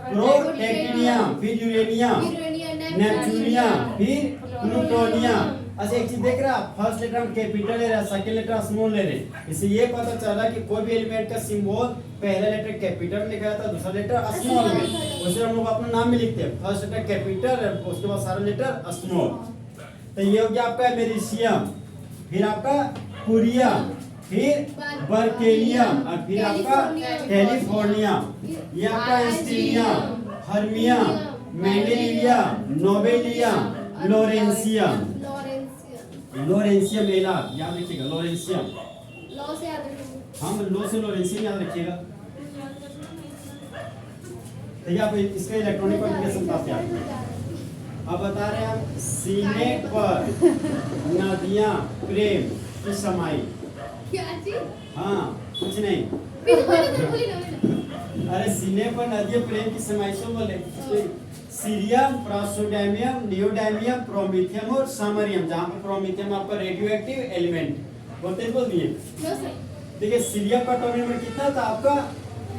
प्रोटेक्टिनियम, फिर यूरेनियम, नेपच्यूनियम, फिर प्लूटोनियम। अच्छा एक चीज देख रहा, फर्स्ट लेटर हम कैपिटल ले रहे हैं, सेकंड लेटर स्मॉल ले रहे हैं। इससे ये पता चला कि कोई भी एलिमेंट का सिंबल पहला लेटर कैपिटल में लिखा था, दूसरा लेटर स्मॉल में। उसे हम लोग अपना नाम में लिखते हैं, फर्स्ट लेटर कैपिटल, उसके बाद सारा लेटर स्मॉल। तो ये हो गया आपका अमेरिशियम, फिर आपका कुरियम, फिर बर्केलियम, और फिर आपका कैलिफोर्नियम। ये आपका einsteinium, fermium, mendelevium, nobelium, lawrencium. Lawrencium लेला याद रखिएगा, लॉरेंसियम। लॉ से याद रखेंगे। हम लो से लॉरेंसियम याद रखिएगा। देखिए आप इसका इलेक्ट्रॉनिक कॉन्फ़िगरेशन बताते हैं। अब बता रहे हैं हम सीने पर नदियां प्रेम की समाई। क्या चीज? हाँ कुछ नहीं, फिर बोली ना। अरे सीने पर नदियां प्रेम की समाई से बोले। सीरियम, प्रासोडैमियम, नियोडैमियम, प्रोमीथियम और सामरियम, जहाँ पे प्रोमीथियम आपका रेडियो एक्टिव एलिमेंट बोलते बोल दिए। No sir. देखिए सीरियम का एटॉमिक नंबर कितना था आपका?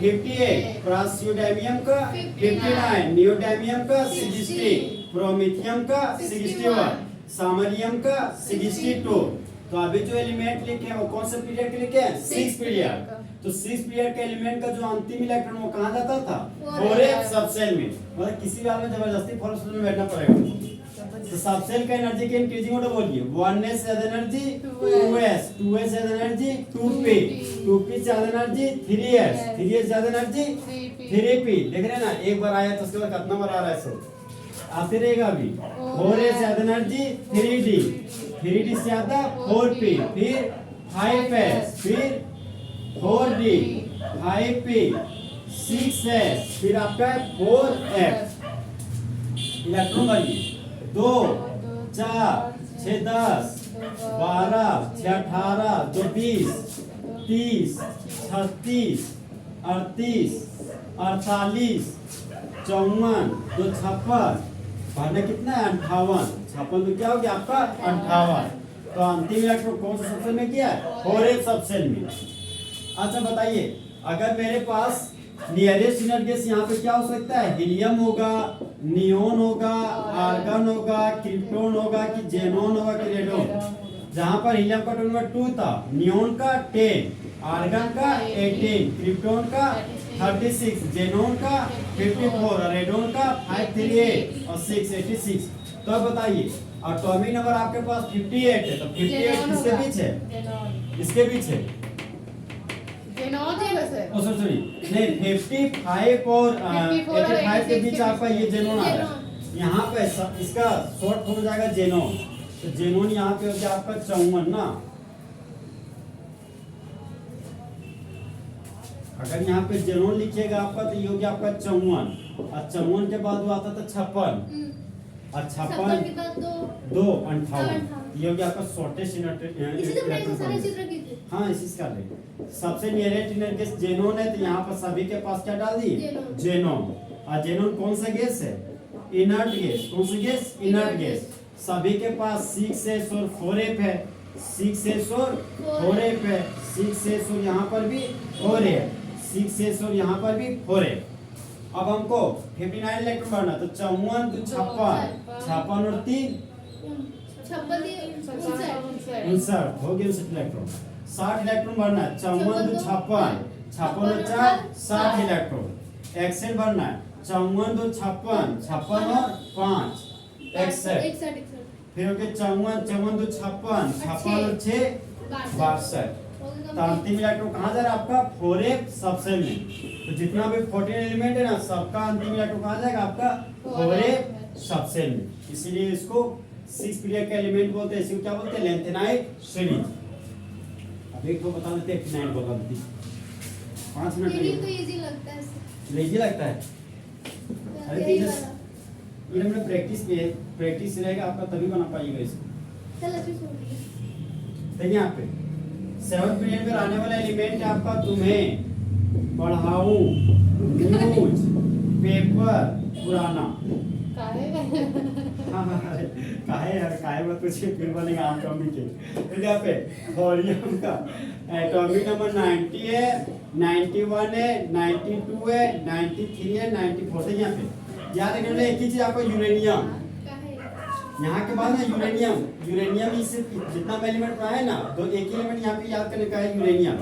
58, प्रासोडैमियम का 59, नियोडैमियम का 60, प्रोमीथियम का 61, सामरियम का 62, तो अभी जो एलिमेंट लिखे हैं वो कौन से पीरियड के लिखे हैं? 6 पीरियड। तो 6 पीरियड के एलिमेंट का जो अंतिम इलेक्ट्रॉन वो कहाँ जाता था? 4s सबसेल में। मतलब किसी भी हाल में जबरदस्ती 4s में बैठना पड़ेगा। तो सबसेल का एनर्जी के इंक्रीजिंग ऑर्डर बोलिए। 1s ज्यादा एनर्जी 2s, 2s ज्यादा एनर्जी 2p, 2p ज्यादा एनर्जी 3s, 3s ज्यादा एनर्जी 3p। देख रहे हैं ना, एक बार आया तो उसके बाद कितना बार आ रहा है? सो आते रहेगा अभी। 4s ज्यादा एनर्जी 3d, 3d से ज्यादा 4p, फिर 5s, फिर 4d, 5p, 6s, फिर आपका 4f। इलेक्ट्रॉन भरिए 2 4 6 10 12 6 18 2 20 30 36 38 48 54 2 56 भाने कितना है? 58। 56 तो क्या हो गया आपका? 58। तो अंतिम इलेक्ट्रॉन कौन सा सबसेल में किया है? 4s सबसेल में। अच्छा बताइए, अगर मेरे पास नियरेस्ट इनर गैस यहाँ पे क्या हो सकता है? हीलियम होगा, नियोन होगा, आर्गन होगा, क्रिप्टोन होगा कि जेनोन होगा कि रेडोन? जहाँ पर हीलियम का टोटल नंबर 2 था, नियोन का 10, आर्गन का 18, क्रिप्टोन का 36, जेनोन का 54 और रेडोन का 538 और 686। तो अब बताइए, एटॉमिक नंबर आपके पास 58 है, तो 58 किसके बीच है? इसके बीच है। सॉरी नहीं, 55 और 85 के बीच आपका ये जेनोन आ रहा है। यहाँ पे इसका शॉर्ट फॉर्म हो जाएगा जेनोन। तो जेनोन यहाँ पे हो गया आपका 54 ना। अगर यहाँ पे जेनोन लिखिएगा आपका तो ये हो गया आपका 54 और 54 के बाद वो आता था 56 और 56 2 58। ये हो गया आपका शॉर्टेस्ट इलेक्ट्रॉन। हाँ इसी का ले। सबसे नियरेस्ट इनर गैस जेनोन है, तो यहाँ पर सभी के पास क्या डाल दिए? जेनोन। और जेनोन कौन सा गैस है? Inert gas. कौन सा गैस? Inert gas. सभी के पास 6s और 4f है, 6s और 4f है, 6s और यहाँ पर भी 4f, 6s और यहाँ पर भी 4f। अब हमको 59 इलेक्ट्रॉन भरना, तो 54 2 56, 56 और 3 59 हो गया 59 इलेक्ट्रॉन। 60 इलेक्ट्रॉन भरना है, 54 2 56, 56 और 4 60 इलेक्ट्रॉन। एक्सेल भरना है, 54 2 56, 56 और 5 61। फिर हो गया 54 54 2 56, 56 और 6 62। तो अंतिम इलेक्ट्रॉन कहाँ जा रहा है आपका? 4f सबसेल में। तो जितना भी 14 एलिमेंट है ना, सबका अंतिम इलेक्ट्रॉन कहाँ जाएगा आपका? 4f सबसेल में। इसीलिए इसको 6 पीरियड का एलिमेंट बोलते हैं। इसको क्या बोलते हैं? Lanthanide series. अब एक को बता देते हैं, 59 बता देती 5 मिनट में। तो इजी लगता है, इजी लगता है। अरे तेजस, ये हमने प्रैक्टिस रहेगा आपका, तभी बना पाइएगा इसको। चल अच्छी सुन रही है। देखिए यहाँ पे 7 पीरियड में आने वाला एलिमेंट है आपका तुम्हें पढ़ाऊं, न्यूज, पेपर, पुराना। काहे यार, काहे मत पूछिए, फिर बनेगा आम टॉपिक के। तो यहाँ पे थोरियम का एटॉमिक नंबर 90 है, 91 है, 92 है, 93 है, 94 है। यहाँ पे याद रखना एक ही चीज आपको, यूरेनियम। यहाँ के बाद ना यूरेनियम इससे जितना एलिमेंट पढ़ा है ना, तो एक ही एलिमेंट यहाँ पे याद करने का है, यूरेनियम।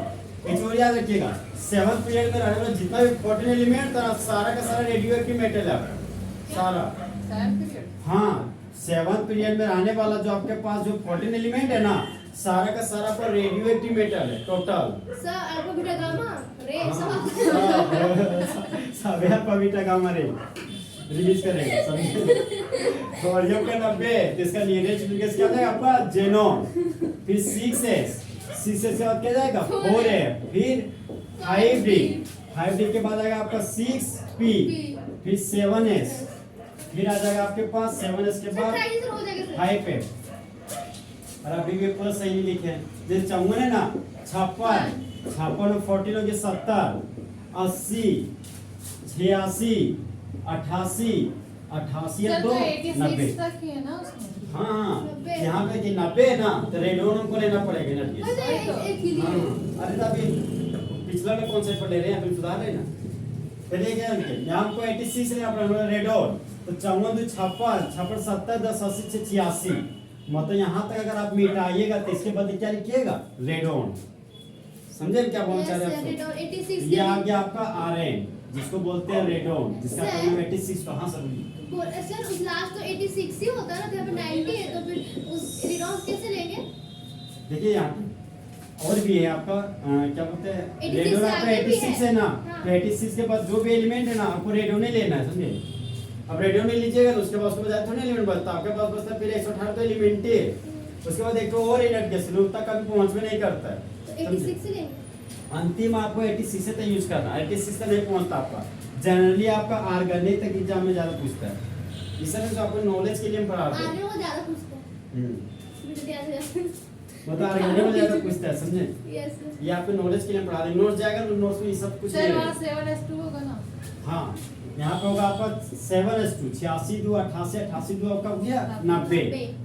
एक और याद रखिएगा, 7th पीरियड में रहने वाला जितना भी 14 एलिमेंट था, सारा का सारा रेडियो एक्टिव मेटल है सारा। हाँ 7th पीरियड में रहने वाला जो आपके पास जो 14 एलिमेंट है ना, सारा का सारा पर रेडियो एक्टिव मेटल है total. Sir alpha beta gamma ray सब है पवित्र गामा रे रिलीज करेगा सभी। थोरियम का 90, तो इसका नियरेस्ट गैस क्या जाएगा आपका? जेनोन। फिर 6s, 6s के बाद क्या जाएगा? 4f, फिर 5d के बाद आएगा आपका 6p, फिर 7s, फिर आ जाएगा आपके पास 7s के बाद 5f। और अभी भी पूरा सही लिखे हैं। जैसे 54 है ना, 56 और 14 हो गए 70, 80, 86, 88 और 90। हाँ यहाँ पे कि 90 है ना, तो रेडोन को लेना पड़ेगा ना। अरे अभी पिछला में कौन से पर ले रहे हैं, अभी सुधार रहे ना। चलिए क्या यहाँ हमको 86 लेना पड़ेगा रेडोन। तो 54 2 56, 56 70 10 80 86। मतलब यहाँ तक अगर आप मिटाइएगा तो इसके बाद क्या लिखिएगा, रेडोन। समझे क्या बोलना चाह रहे हैं आप रेडोन सब? 86 ये आ गया आपका आरएन, जिसको बोलते हैं रेडोन, जिसका सर। नाम 86। तो हाँ सर, सर उस लास्ट तो 86 ही होता है ना, तो यहाँ पे 90 है, तो फिर उस रेडोन कैसे लेंगे? देखिए यहाँ पे और भी है आपका क्या बोलते हैं, 86 रेडोन से आपका आगे भी 86 है। है ना, हाँ। तो 86 के बाद जो भी एलिमेंट है ना आपको रेडोन ही लेना है, समझे? अब रेडोन नहीं लीजिएगा तो उसके बाद उसके बाद थोड़ा एलिमेंट बचता, आपके पास बचता फिर 118 तो एलिमेंट ही है, उसके बाद एक तो और एलिमेंट के स्लूप तक कभी पहुंच में नहीं करता है, तो समझे? 86 से लेंगे। अंतिम आपको 86 से तक यूज करना, 86 तक नहीं पहुंचता आपका। जनरली आपका ऑर्गेनिक तक एग्जाम में ज्यादा पूछता है, इस तरह से आपको नॉलेज के लिए हम पढ़ाते आगे हैं। वो ज्यादा पूछते हैं। मुझे ध्यान से मतलब ऑर्गेनिक में ज्यादा पूछता है, समझे? यस ये आपको नॉलेज के लिए हम पढ़ा रहे हैं, नोट्स जाएगा तो नोट्स में ये सब कुछ नहीं सर रहेगा। वहाँ 7s2 होगा ना? हाँ, यहाँ पे होगा आपका 7s2, 86 2 88 88 2 आपका हो गया 90।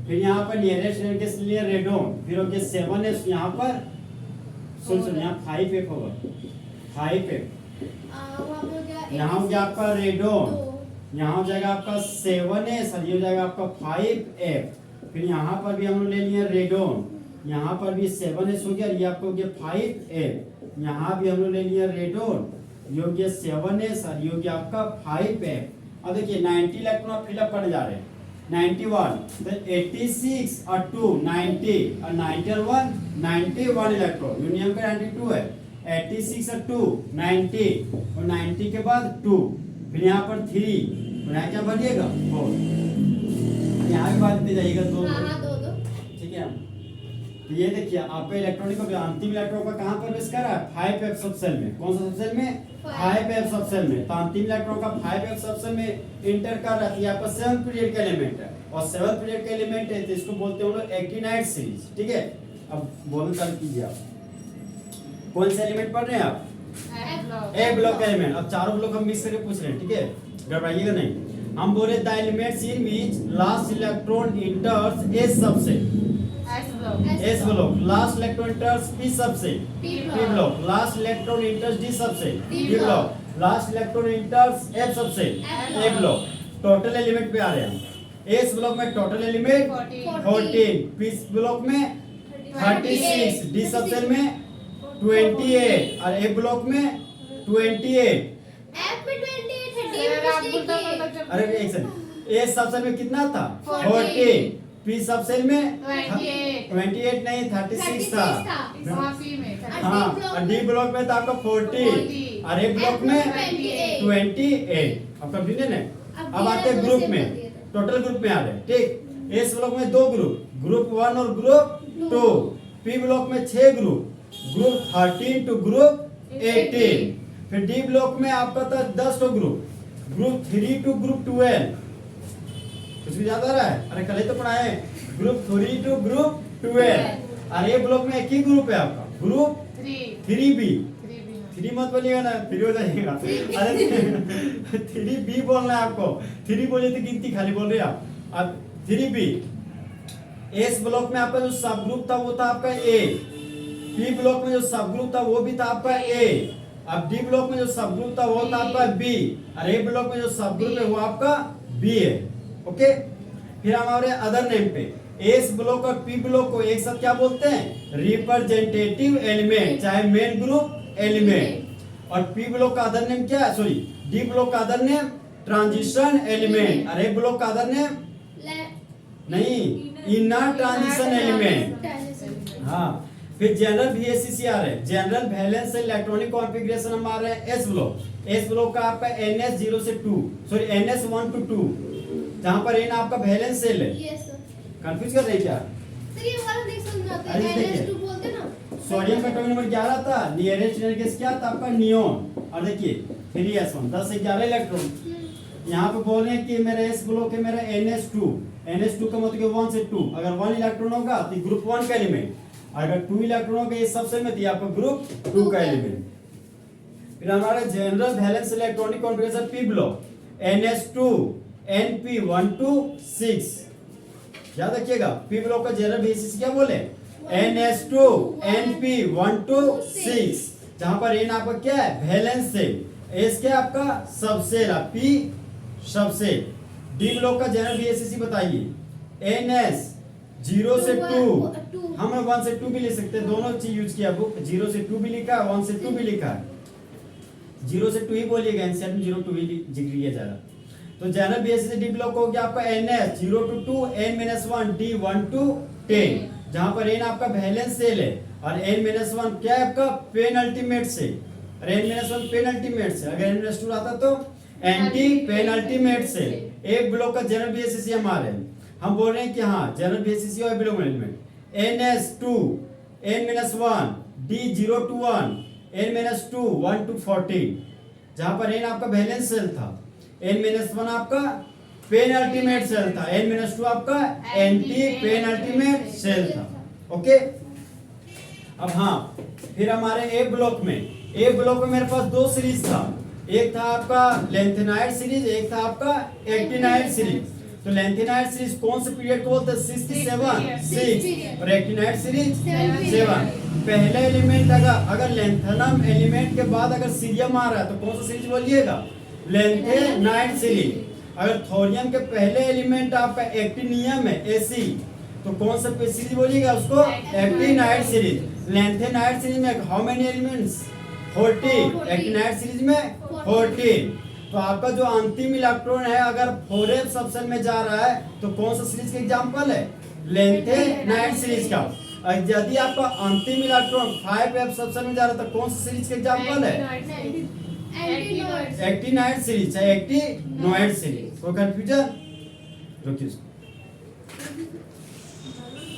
फिर यहाँ पर नियरेस्ट के लिए रेडोन, फिर हो गया 7s, यहाँ पर सुन यहाँ 5f होगा, 5f। वहाँ पे हो गया यहाँ हो गया आपका रेडोन, तो यहाँ हो जाएगा आपका 7s और ये हो जाएगा आपका 5f। फिर यहाँ पर भी हम लोग ले लिए रेडोन, यहाँ पर भी 7s हो गया, ये आपको हो गया 5f। यहाँ भी हम लोग ले लिए रेडोन, ये हो गया 7s और ये हो गया आपका 5f। अब देखिए 90 इलेक्ट्रॉन फिलअप करने जा रहे हैं, 91 तो 86 और 2 90 और 90 और 1 91 इलेक्ट्रॉन, यूनियन का 92 है। 86 और 2 90 और 90 के बाद 2, फिर यहाँ पर 3, यहाँ क्या बनिएगा 4, यहाँ भी बात देते जाइएगा 2। हाँ हाँ दो ठीक है, तो ये देखिए आपका इलेक्ट्रॉनिक का अंतिम इलेक्ट्रॉन का कहाँ पर प्रवेश कर रहा है, 5f सबसेल में। कौन सा सबसेल में, 5f सबसेल में। तो अंतिम इलेक्ट्रॉन का 5f सबसेल में इंटर कर रहा है, ये आपका 7th पीरियड का एलिमेंट है, और 7th पीरियड का एलिमेंट है तो इसको बोलते हैं हम लोग एक्टिनाइड सीरीज। ठीक है, अब बोलना चालू कीजिए आप, कौन सा एलिमेंट पढ़ रहे हैं आप, ए ब्लॉक एलिमेंट। अब चारों ब्लॉक हम मिक्स करके पूछ रहे हैं, ठीक है, घबराइएगा नहीं। हम बोले the elements in which last electron इंटर्स S subshell, S block, last electron इंटर्स P subshell, P P block, last electron इंटर्स D subshell, D block, last electron इंटर्स F subshell, A block. Total element पे आ रहे हैं हम। S block में total element 14, P block में 36, D subshell में 28 और ए block में 28। F में 28 है, D सर में आप बोलता 28 है। मतलब अरे एक सेकंड, ए सबसेल में कितना था, 14, पी सबसेल में 28 28 नहीं 36 था। वहाँ P में हाँ, और डी ब्लॉक में था आपका 40 और ए ब्लॉक में 28। अब कंफ्यूजन है। अब आते हैं ग्रुप में, टोटल ग्रुप में आ रहे हैं, ठीक। एस ब्लॉक में 2 ग्रुप, ग्रुप 1 और ग्रुप 2। पी ब्लॉक में 6 ग्रुप, ग्रुप 13 टू ग्रुप 18। फिर डी ब्लॉक में आपका था 10 तो ग्रुप, ग्रुप 3 टू ग्रुप 12। कुछ भी याद आ रहा है, अरे कल ही तो पढ़ाए, ग्रुप 3 टू ग्रुप 12। और ए ब्लॉक में एक ही ग्रुप है आपका, ग्रुप 3B। 3 मत बोलिएगा ना, 3 हो जाएगा। अरे 3B बोलना है आपको, 3 बोलिए तो गिनती खाली बोल रहे हैं आप। अब 3B। एस ब्लॉक में आपका जो सब ग्रुप था वो था आपका ए, पी ब्लॉक में जो सब ग्रुप था वो भी था आपका ए, अब डी ब्लॉक में जो सब ग्रुप था वो था आपका बी, और ए ब्लॉक में जो सब ग्रुप है वो आपका बी है। ओके, फिर हमारे अदर नेम पे एस ब्लॉक और पी ब्लॉक को एक साथ क्या बोलते हैं, रिप्रेजेंटेटिव एलिमेंट, चाहे मेन ग्रुप एलिमेंट। और पी ब्लॉक का अदर नेम क्या है, सॉरी डी ब्लॉक का अदर नेम ट्रांजिशन एलिमेंट, और ए ब्लॉक का अदर नेम नहीं, इनर ट्रांजिशन एलिमेंट। हाँ, फिर जनरल VSCCR है, जनरल वैलेंस से इलेक्ट्रॉनिक कॉन्फ़िगरेशन हम आ रहे हैं एस ब्लॉक। एस ब्लॉक का आपका NS0 से 2, सॉरी NS1 to 2, जहां पर n आपका वैलेंस सेल है। Yes sir. कंफ्यूज कर रहे हैं क्या? सर ये वाला नहीं समझाते, अरे देखिए, NS2 बोलते ना। सोडियम का एटॉमिक नंबर 11 था, नियरेस्ट गैस क्या था आपका नियोन। और देखिए 3s1 10 से 11 इलेक्ट्रॉन। यहाँ पे बोल रहे हैं कि मेरा एस ब्लॉक है मेरा NS2, NS2 का मतलब 1 से 2, अगर 1 इलेक्ट्रॉन होगा तो ग्रुप 1 का एलिमेंट, अगर 2 इलेक्ट्रॉन होगा ये सबसे में तो आपका ग्रुप 2 का एलिमेंट। फिर हमारा general valence electronic configuration P block NS2 NP1 to 6, याद रखिएगा। पी ब्लॉक का जनरल बेसिस क्या बोले, NS2 NP1 to 6, जहां पर n आपका क्या है वैलेंस सेल, S क्या आपका subshell, P subshell. D block का जनरल बेसिस बताइए, NS 0 से 2 2 हम 1 से 2 भी लिख सकते हैं, दोनों चीज यूज किया बुक। 0 से 2 भी लिखा है, 1 से 2 भी लिखा है। 0 से 2 ही बोलिएगा, एनसीईआरटी में 0 2 ही जिक्र किया जा रहा। तो जनरल बेसिस से डी ब्लॉक हो गया आपका NS 0 to 2 n-1 D 1 to 10, जहां पर n आपका बैलेंस सेल है और n-1 क्या है आपका पेनल्टीमेट से, और n-1 पेनल्टीमेट से। अगर n-2 आता तो एंटी पेनल्टीमेट से। एक ब्लॉक का जनरल बेसिस हमारे हम बोल रहे हैं कि हाँ जनरल बेसिस और below management NS2 n-1 D 0 to 1 n-2 1 to 14, जहां पर n आपका बैलेंस सेल था, n-1 आपका पेनल्टीमेट सेल था, n-2 आपका एंटी पेनल्टीमेट सेल था। ओके, अब हाँ फिर हमारे ए ब्लॉक में मेरे पास दो सीरीज था, एक था आपका लेंथेनाइड सीरीज, एक था आपका एक्टिनाइड सीरीज। तो लेंथेनाइड सीरीज कौन से पीरियड को बोलते हैं? 67 6 और एक्टिनाइड सीरीज 7। पहला एलिमेंट अगर लेंथेनम एलिमेंट के बाद अगर सीरियम आ रहा है तो कौन सा सीरीज बोलिएगा? Lanthanide series. अगर थोरियम के पहले एलिमेंट आपका एक्टिनियम है Ac, तो कौन सा सीरीज बोलिएगा उसको? Actinide series. लेंथेनाइड सीरीज में how many elements? 40। Actinide series में 14। तो आपका जो अंतिम इलेक्ट्रॉन है अगर 4f सबसेल में जा रहा है तो कौन सा सीरीज का एग्जांपल है? लेंथेनाइड सीरीज का। और यदि आपका अंतिम इलेक्ट्रॉन 5f सबसेल में जा रहा है तो कौन सा सीरीज का एग्जांपल है? एंटीनोइड। एक्टिनाइड सीरीज है, एक्टिनोइड सीरीज। कोई कंफ्यूजन? रुकिए।